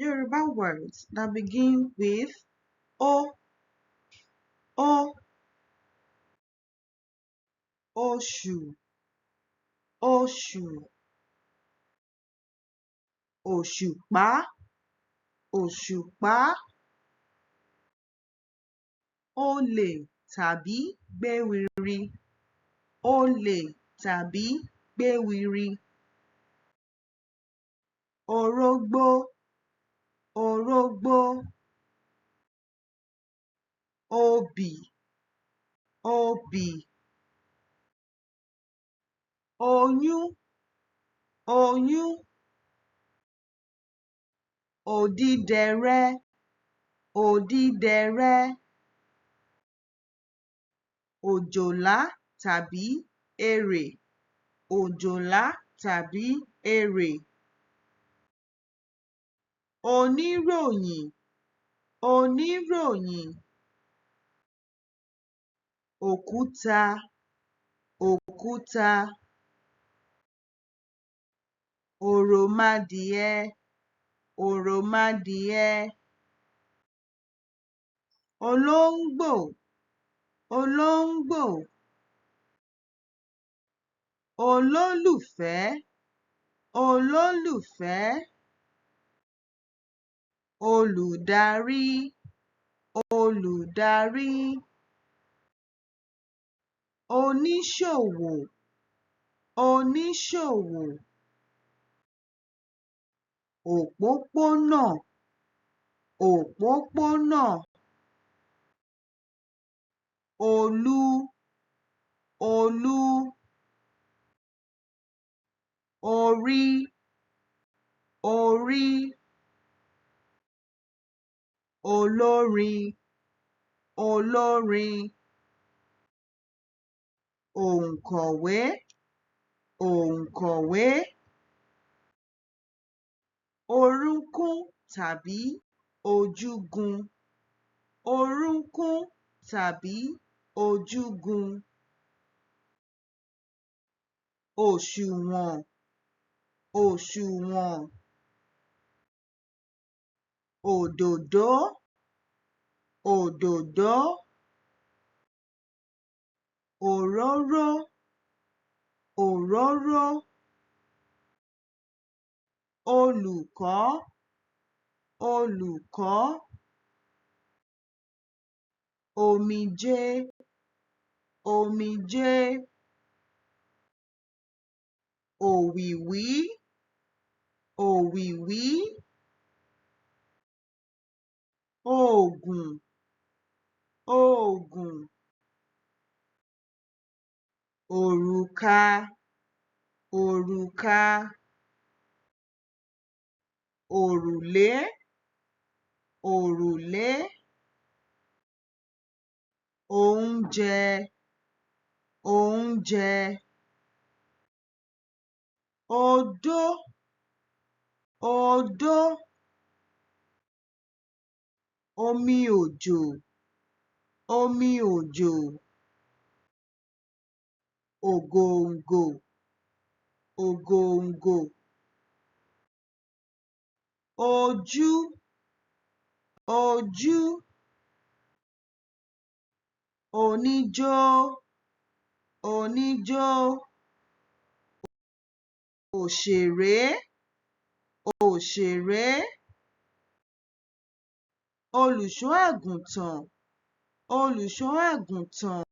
Yoruba words that begin with O, O, Oṣù, Oṣù, Òṣùpá, Òṣùpá, Olè tàbí gbéwiri, Olè tàbí gbéwiri, Orógbó, Orógbó, Obì, Obì, Oyún, Oyún, Òdídẹrẹ́, Òdídẹrẹ́, Òjòlá tàbí èrè, Òjòlá tàbí èrè, Oníròyìn, Oníròyìn, Òkúta, Òkúta, Òròmadìẹ, Òròmadìẹ, Olóńgbò, Olóńgbò, Olólùfẹ́, Olólùfẹ́, Olùdarí, Olùdarí, Oníṣòwò, Oníṣòwò, Òpópónà, Òpópónà, Olú, Olú, Orí, Orí, Olórin, Olórin, Òǹkọ̀wé, Òǹkọ̀wé, Orúnkún tàbí ojúgun, Orúnkún tàbí ojúgun, Òṣùwọ̀n, Òṣùwọ̀n, Òdòdó, Òdòdó, Òróró, Òróró, Olùkọ́, Olùkọ́, Omijé, Omijé, Òwìwí, Òwìwí, Oògùn, Oògùn, Òrùka, Òrùka, Òrùlé, Òrùlé, Oúnjẹ, Oúnjẹ, Odó, Odó, Omi òjò, Omi òjò, Ògòǹgò, Ògòǹgò, Ojú, Ojú, Oníjó, Oníjó, Òṣèré, Òṣèré, Olùṣọ́-àgùntàn, Olùṣọ́-àgùntàn.